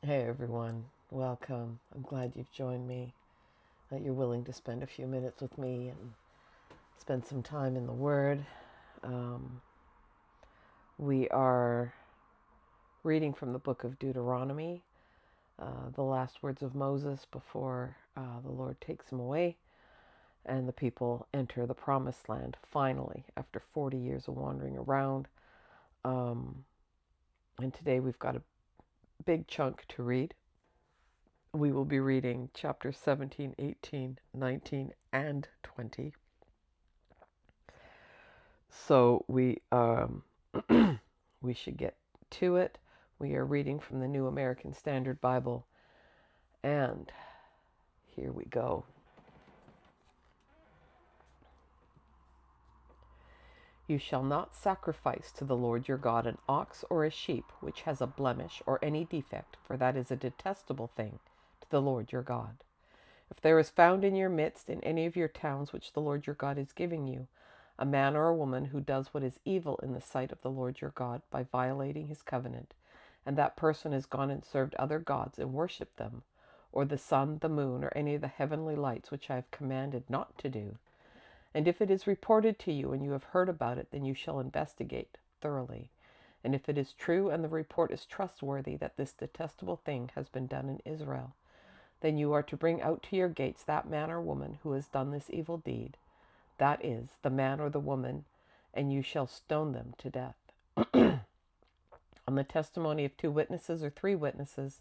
Hey everyone, welcome. I'm glad you've joined me, that you're willing to spend a few minutes with me and spend some time in the Word. Um, we are reading from the book of Deuteronomy, the last words of Moses before the Lord takes him away and the people enter the promised land finally after 40 years of wandering around. Um, and today we've got a big chunk to read. We will be reading chapters 17, 18, 19, and 20. So we should get to it. We are reading from the New American Standard Bible, and here we go. You shall not sacrifice to the Lord your God an ox or a sheep which has a blemish or any defect, for that is a detestable thing to the Lord your God. If there is found in your midst, in any of your towns which the Lord your God is giving you, a man or a woman who does what is evil in the sight of the Lord your God by violating his covenant, and that person has gone and served other gods and worshipped them, or the sun, the moon, or any of the heavenly lights which I have commanded not to do, and if it is reported to you and you have heard about it, then you shall investigate thoroughly. And if it is true and the report is trustworthy that this detestable thing has been done in Israel, then you are to bring out to your gates that man or woman who has done this evil deed, that is, the man or the woman, and you shall stone them to death. On the testimony of 2 witnesses or 3 witnesses,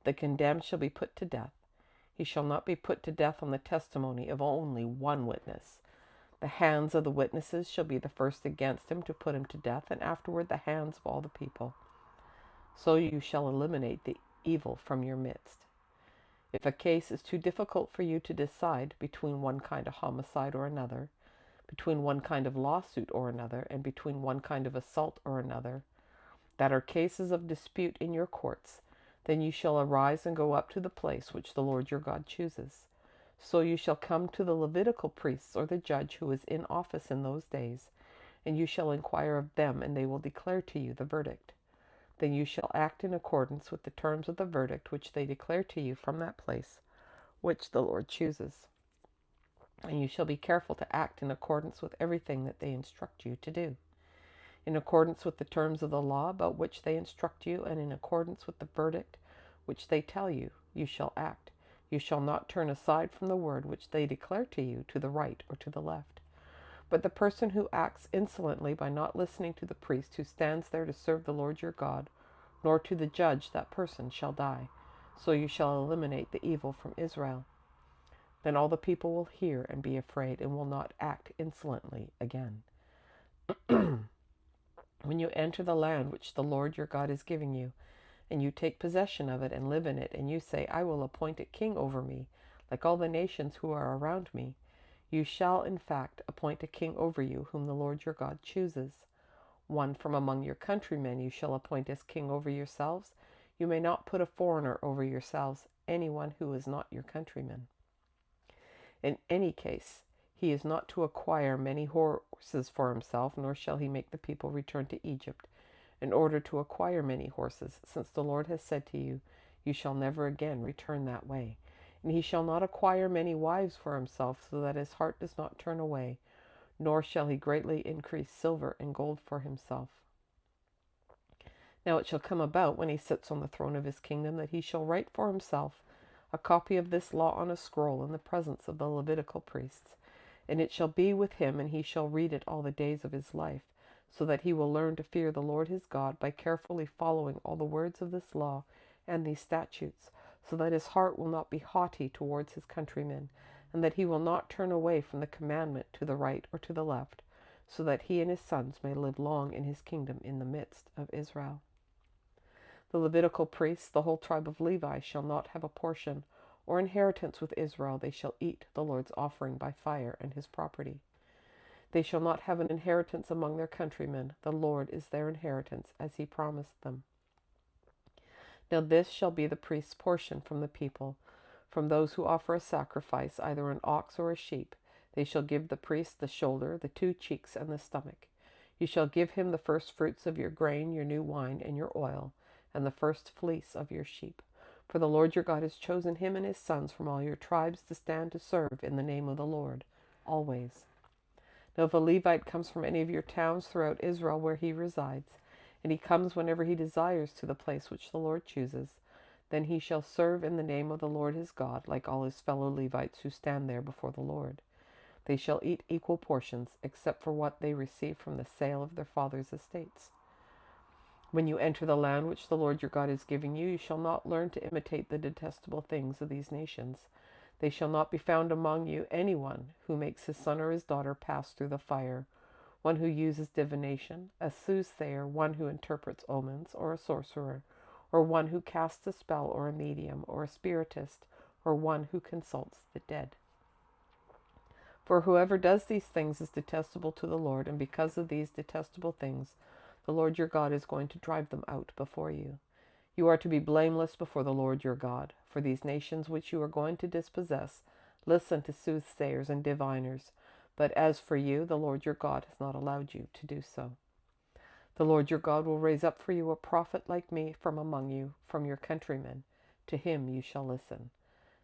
the condemned shall be put to death. He shall not be put to death on the testimony of only 1 witness. The hands of the witnesses shall be the first against him to put him to death, and afterward the hands of all the people. So you shall eliminate the evil from your midst. If a case is too difficult for you to decide between one kind of homicide or another, between one kind of lawsuit or another, and between one kind of assault or another, that are cases of dispute in your courts, then you shall arise and go up to the place which the Lord your God chooses. So you shall come to the Levitical priests or the judge who is in office in those days, and you shall inquire of them, and they will declare to you the verdict. Then you shall act in accordance with the terms of the verdict which they declare to you from that place which the Lord chooses. And you shall be careful to act in accordance with everything that they instruct you to do, in accordance with the terms of the law about which they instruct you, and in accordance with the verdict which they tell you, you shall act. You shall not turn aside from the word which they declare to you to the right or to the left. But the person who acts insolently by not listening to the priest who stands there to serve the Lord your God, nor to the judge, that person shall die. So you shall eliminate the evil from Israel. Then all the people will hear and be afraid, and will not act insolently again. When you enter the land which the Lord your God is giving you, and you take possession of it and live in it, and you say, I will appoint a king over me, like all the nations who are around me, you shall in fact appoint a king over you, whom the Lord your God chooses. One from among your countrymen you shall appoint as king over yourselves. You may not put a foreigner over yourselves, anyone who is not your countryman. In any case, he is not to acquire many horses for himself, nor shall he make the people return to Egypt in order to acquire many horses, since the Lord has said to you, you shall never again return that way. And he shall not acquire many wives for himself, so that his heart does not turn away, nor shall he greatly increase silver and gold for himself. Now it shall come about, when he sits on the throne of his kingdom, that he shall write for himself a copy of this law on a scroll in the presence of the Levitical priests. And it shall be with him, and he shall read it all the days of his life, so that he will learn to fear the Lord his God by carefully following all the words of this law and these statutes, so that his heart will not be haughty towards his countrymen, and that he will not turn away from the commandment to the right or to the left, so that he and his sons may live long in his kingdom in the midst of Israel. The Levitical priests, the whole tribe of Levi, shall not have a portion or inheritance with Israel. They shall eat the Lord's offering by fire and his property. They shall not have an inheritance among their countrymen. The Lord is their inheritance, as he promised them. Now this shall be the priest's portion from the people, from those who offer a sacrifice, either an ox or a sheep. They shall give the priest the shoulder, the 2 cheeks, and the stomach. You shall give him the first fruits of your grain, your new wine, and your oil, and the first fleece of your sheep. For the Lord your God has chosen him and his sons from all your tribes to stand to serve in the name of the Lord, always. Now if a Levite comes from any of your towns throughout Israel where he resides, and he comes whenever he desires to the place which the Lord chooses, then he shall serve in the name of the Lord his God, like all his fellow Levites who stand there before the Lord. They shall eat equal portions, except for what they receive from the sale of their father's estates. When you enter the land which the Lord your God is giving you, you shall not learn to imitate the detestable things of these nations. They shall not be found among you anyone who makes his son or his daughter pass through the fire, one who uses divination, a soothsayer, one who interprets omens, or a sorcerer, or one who casts a spell, or a medium, or a spiritist, or one who consults the dead. For whoever does these things is detestable to the Lord, and because of these detestable things, the Lord your God is going to drive them out before you. You are to be blameless before the Lord your God, for these nations which you are going to dispossess listen to soothsayers and diviners, but as for you, the Lord your God has not allowed you to do so. The Lord your God will raise up for you a prophet like me from among you, from your countrymen. To him you shall listen.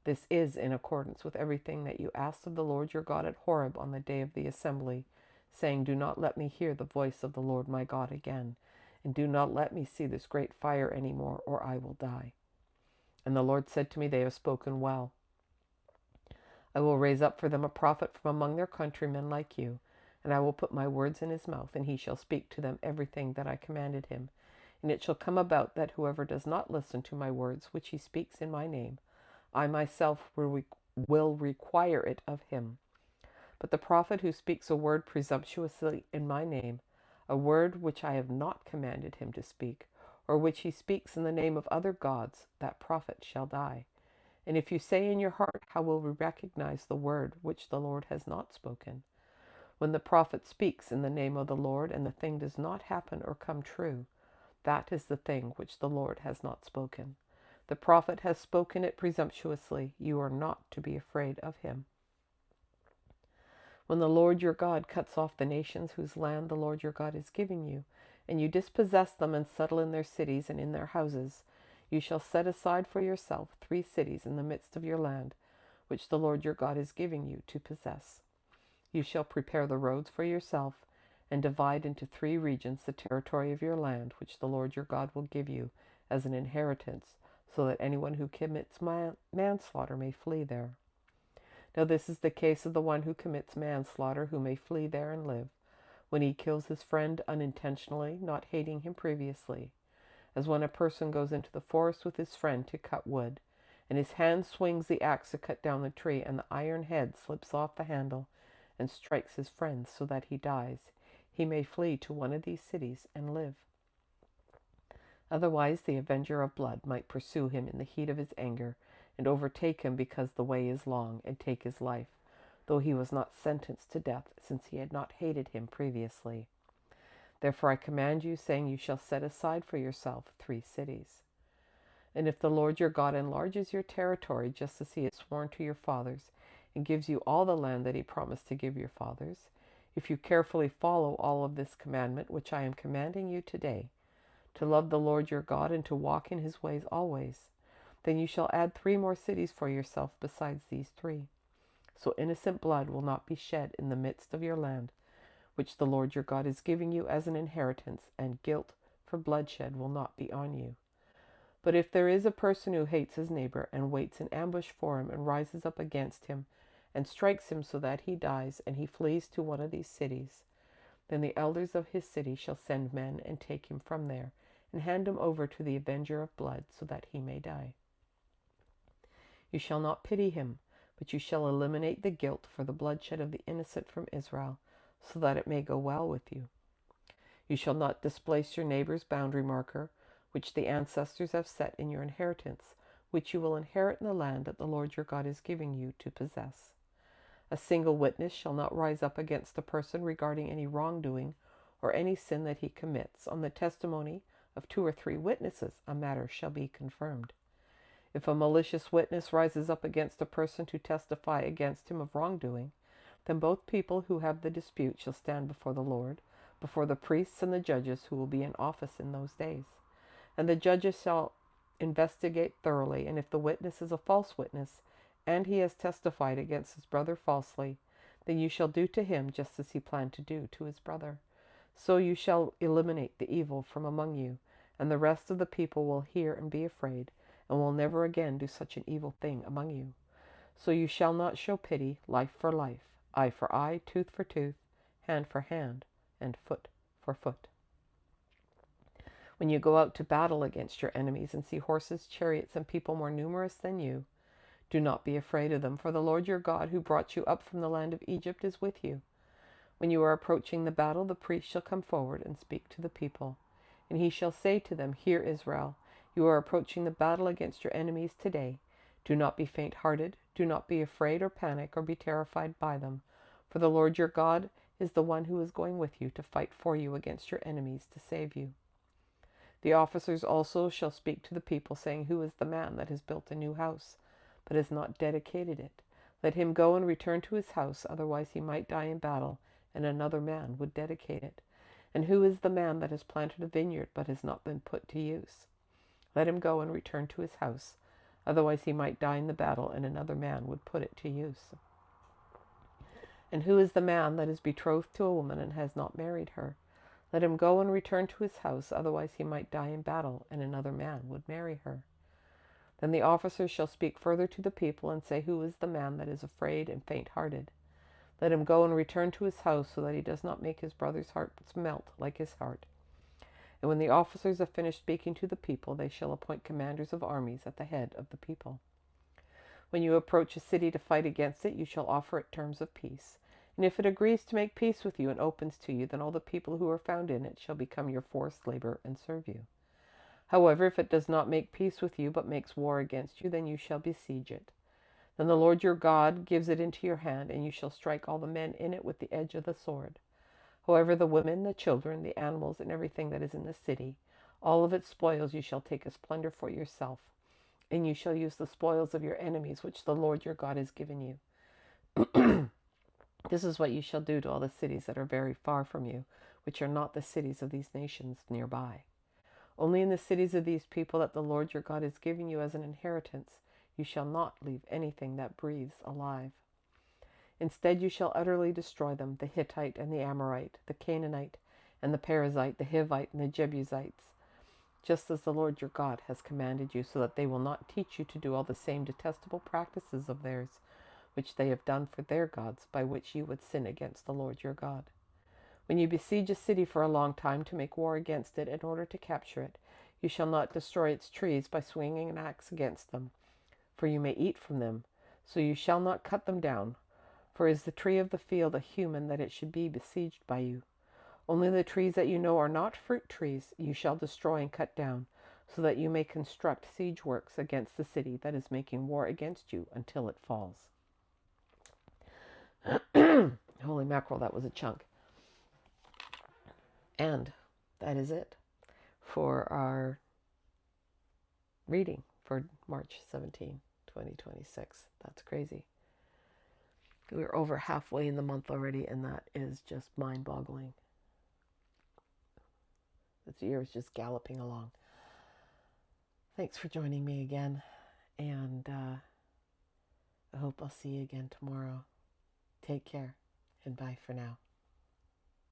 This is in accordance with everything that you asked of the Lord your God at Horeb on the day of the assembly, saying, Do not let me hear the voice of the Lord my God again, and do not let me see this great fire any more, or I will die. And the Lord said to me, They have spoken well. I will raise up for them a prophet from among their countrymen like you, and I will put my words in his mouth, and he shall speak to them everything that I commanded him. And it shall come about that whoever does not listen to my words, which he speaks in my name, I myself will require it of him. But the prophet who speaks a word presumptuously in my name, a word which I have not commanded him to speak, or which he speaks in the name of other gods, that prophet shall die. And if you say in your heart, How will we recognize the word which the Lord has not spoken? When the prophet speaks in the name of the Lord, and the thing does not happen or come true, that is the thing which the Lord has not spoken. The prophet has spoken it presumptuously. You are not to be afraid of him. When the Lord your God cuts off the nations whose land the Lord your God is giving you, and you dispossess them and settle in their cities and in their houses, you shall set aside for yourself 3 cities in the midst of your land, which the Lord your God is giving you to possess. You shall prepare the roads for yourself, and divide into 3 regions the territory of your land, which the Lord your God will give you as an inheritance, so that anyone who commits manslaughter may flee there. Now this is the case of the one who commits manslaughter, who may flee there and live, when he kills his friend unintentionally, not hating him previously. As when a person goes into the forest with his friend to cut wood, and his hand swings the axe to cut down the tree, and the iron head slips off the handle and strikes his friend so that he dies. He may flee to one of these cities and live. Otherwise the avenger of blood might pursue him in the heat of his anger, and overtake him because the way is long, and take his life, though he was not sentenced to death, since he had not hated him previously. Therefore I command you, saying, You shall set aside for yourself 3 cities. And if the Lord your God enlarges your territory, just as he had sworn to your fathers, and gives you all the land that he promised to give your fathers, if you carefully follow all of this commandment which I am commanding you today, to love the Lord your God and to walk in his ways always, then you shall add 3 more cities for yourself besides these 3. So innocent blood will not be shed in the midst of your land, which the Lord your God is giving you as an inheritance, and guilt for bloodshed will not be on you. But if there is a person who hates his neighbor, and waits in ambush for him, and rises up against him, and strikes him so that he dies, and he flees to one of these cities, then the elders of his city shall send men and take him from there, and hand him over to the avenger of blood, so that he may die. You shall not pity him, but you shall eliminate the guilt for the bloodshed of the innocent from Israel, so that it may go well with you. You shall not displace your neighbor's boundary marker, which the ancestors have set in your inheritance, which you will inherit in the land that the Lord your God is giving you to possess. A single witness shall not rise up against a person regarding any wrongdoing or any sin that he commits. On the testimony of 2 or 3 witnesses, a matter shall be confirmed. If a malicious witness rises up against a person to testify against him of wrongdoing, then both people who have the dispute shall stand before the Lord, before the priests and the judges who will be in office in those days. And the judges shall investigate thoroughly, and if the witness is a false witness, and he has testified against his brother falsely, then you shall do to him just as he planned to do to his brother. So you shall eliminate the evil from among you, and the rest of the people will hear and be afraid, and will never again do such an evil thing among you. So you shall not show pity, life for life, eye for eye, tooth for tooth, hand for hand, and foot for foot. When you go out to battle against your enemies and see horses, chariots, and people more numerous than you, do not be afraid of them, for the Lord your God, who brought you up from the land of Egypt, is with you. When you are approaching the battle, the priest shall come forward and speak to the people. And he shall say to them, Hear, Israel, you are approaching the battle against your enemies today. Do not be faint-hearted, do not be afraid or panic or be terrified by them, for the Lord your God is the one who is going with you to fight for you against your enemies to save you. The officers also shall speak to the people, saying, Who is the man that has built a new house, but has not dedicated it? Let him go and return to his house, otherwise he might die in battle, and another man would dedicate it. And who is the man that has planted a vineyard, but has not been put to use? Let him go and return to his house, otherwise he might die in the battle, and another man would put it to use. And who is the man that is betrothed to a woman and has not married her? Let him go and return to his house, otherwise he might die in battle, and another man would marry her. Then the officers shall speak further to the people, and say, Who is the man that is afraid and faint-hearted? Let him go and return to his house, so that he does not make his brother's hearts melt like his heart. And when the officers have finished speaking to the people, they shall appoint commanders of armies at the head of the people. When you approach a city to fight against it, you shall offer it terms of peace. And if it agrees to make peace with you and opens to you, then all the people who are found in it shall become your forced labor and serve you. However, if it does not make peace with you, but makes war against you, then you shall besiege it. Then the Lord your God gives it into your hand, and you shall strike all the men in it with the edge of the sword. However, the women, the children, the animals, and everything that is in the city, all of its spoils you shall take as plunder for yourself, and you shall use the spoils of your enemies, which the Lord your God has given you. This is what you shall do to all the cities that are very far from you, which are not the cities of these nations nearby. Only in the cities of these people that the Lord your God has given you as an inheritance, you shall not leave anything that breathes alive. Instead you shall utterly destroy them, the Hittite and the Amorite, the Canaanite and the Perizzite, the Hivite and the Jebusites, just as the Lord your God has commanded you, so that they will not teach you to do all the same detestable practices of theirs, which they have done for their gods, by which you would sin against the Lord your God. When you besiege a city for a long time to make war against it in order to capture it, you shall not destroy its trees by swinging an axe against them, for you may eat from them. So you shall not cut them down. For is the tree of the field a human that it should be besieged by you? Only the trees that you know are not fruit trees you shall destroy and cut down, so that you may construct siege works against the city that is making war against you until it falls. Holy mackerel, that was a chunk. And that is it for our reading for March 17, 2026. That's crazy. We're over halfway in the month already, and that is just mind-boggling. This year is just galloping along. Thanks for joining me again, and I hope I'll see you again tomorrow. Take care, and bye for now.